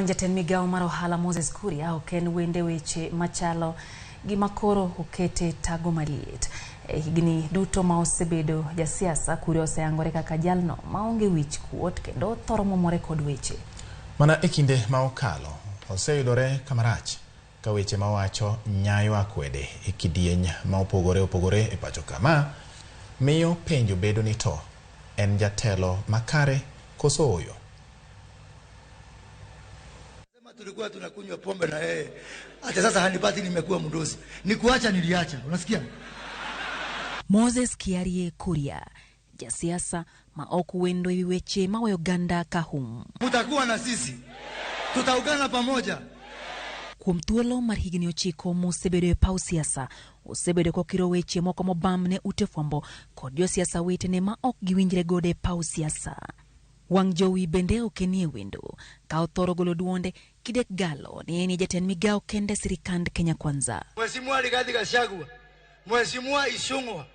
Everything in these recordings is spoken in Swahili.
Jatend migao mar ohala Moses Kuria oken wende weche machalo gi makoro okete tago maliet. Higni duto ma osebedo jasiasa, Kuria oseyangore kaka jalno maonge wich kuot kendo thoro momore kod weche. Mana e kinde ma okalo oseyudore kamarach ka weche mawacho nyayo akwede e kidieny ma opogore e pacho kama miyo penjo bedo ni to en jatelo makare koso oyo. Tulikuwa tunakunywa pombe na yeye. Hata sasa hanipati nimekuwa mdozi. Nikuacha niliacha. Unasikia? Moses Kiarie Kuria, jasiasa maoku wendo weche mawe Uganda kahum. Mutakuwa na sisi. Tutaungana pamoja. Kuom thuolo mar higni 9 mosebedo e paw siasa, osebedo kokiro weche moko mobam ne ute fwambo kod josiasa wetene ma ok giwinjre gode e paw siasa. Wang jowi bende okenie wendo, ka othoro golo duonde kidek galo ni eni jatend migao kende sirikand Kenya Kwanza. Mheshimiwa Rigathi Gachagua, Mheshimiwa Ishungwa,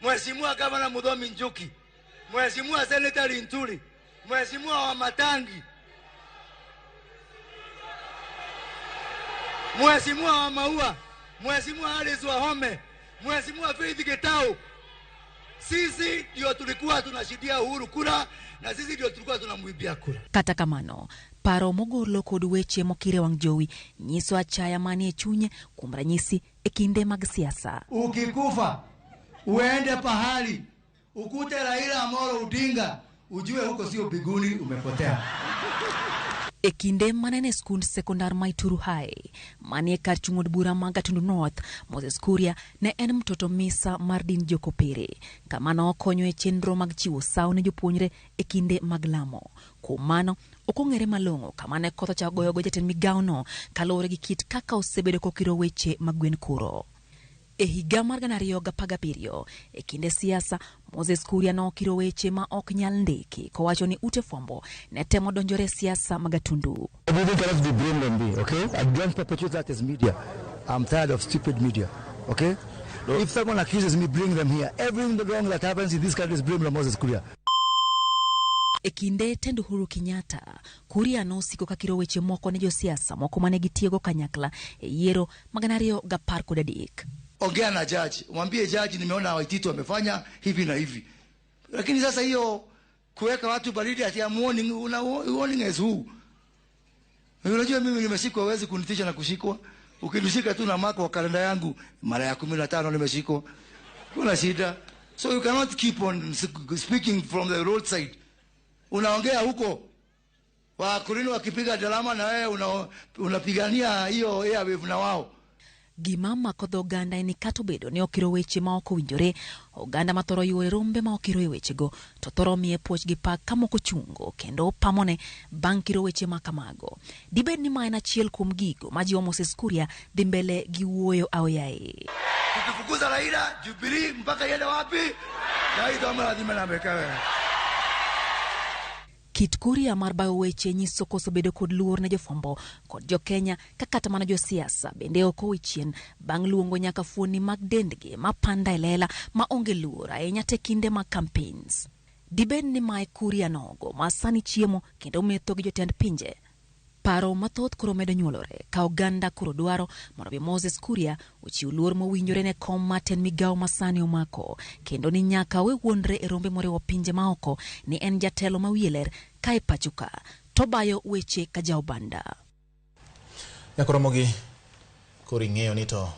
Mheshimiwa Gavana Muthomi Njuki, Mheshimiwa Senator Linturi, Mheshimiwa Wamatangi, Mheshimiwa Wamaua, Mheshimiwa Alice Wahome, Mheshimiwa Faith Getau. Sisi ndio tulikuwa tunashidia Uhuru kura na sisi ndio tulikuwa tunamwibia kura. Kata kamano, paro mogolo kod weche mokire wang jowi nyiso achaya manie chunye kuom ranyisi e kinde mag siasa. Ukikufa uende pahali ukute Raila Amolo Odinga, ujue huko sio biguni, umepotea. E kinde manene skund sekondar Maituru High, manie kar chung'od bura ma Gatundu North, Moses Kuria ne en Mtoto Misa mar din Jokopere, kama ne okonyo e chenro mag chiwo sawo ne jopuonjre e kinde mag lamo. Kuom mano, ok ong'ere malong'o kama ne koth ochako goyogo jatend migaono kaluwore gi kit kaka osebedo kokiro weche mag gwen kuro. E higa mar 2017, e kinde siasa, Moses Kuria nokiro weche ma ok nyal ndiki kowacho ni ute fwambo ne temo donjore siasa mag Gatundu. Everything cannot be blamed on me, okay? I don't perpetuate that as media. I'm tired of stupid media, okay? No. If someone accuses me, bring them here. Everything wrong that happens in this country is blamed on Moses Kuria. E kinde tend Uhuru Kenyatta, Kuria nosiko kakiro weche moko ne josiasa moko mane gitiego kanyakla e yiero mag 2013. Ongea na judge, mwambie judge nimeona Waititu wamefanya hivi na hivi. Lakini sasa hiyo kuweka watu baridi ati warning, warning as who? Unajua mimi nimeshikwa, huwezi kunitisha na kushikwa. Ukinishika tu na mako wa kalenda yangu mara ya 15 nimeshikwa. Kuna shida. So you cannot keep on speaking from the roadside. Unaongea huko wakulini wakipiga drama na wewe unapigania hiyo airwave na wao. Gimama kodho Uganda ni katobedo ne okiro weche ma ok owinjore. Uganda mathoro yuore rombe ma okiro wechego to thoro miye puoch gi pak kamoko chungo kendo pamone bang' kiro weche ma kamago. Dibed ni ma en achiel kuom gigo ma jiwo Moses Kuria dhi mbele gi wuoyo aoyaye. Tukifukuza Raila, Jubilee mpaka yende wapi? Kaito lazima nambekawe. Kit Kuria mar bayo weche nyiso koso bedo kod luor ne jofwambo kod jo Kenya kata mana josiasa bende ok owichien bang' luongo nyaka fuoni mag dendgi ma panda elela ma onge luor ahinya te kinde mag campaigns. Dibed ni mae Kuria nogo ma sani chiemo kendo metho gi jotend pinje. Paro mathoth koro medo nyuolore ka Uganda koro dwaro mondo Moses Kuria ochiw luor mowinjore ne kom matend migao masani omako kendo ni nyaka we wuondre e rombe moriwo pinje maoko ni en jatelo mawieler kae pachuka to bayo weche ka ja-obanda. Ramogi koro ing'eyo ni to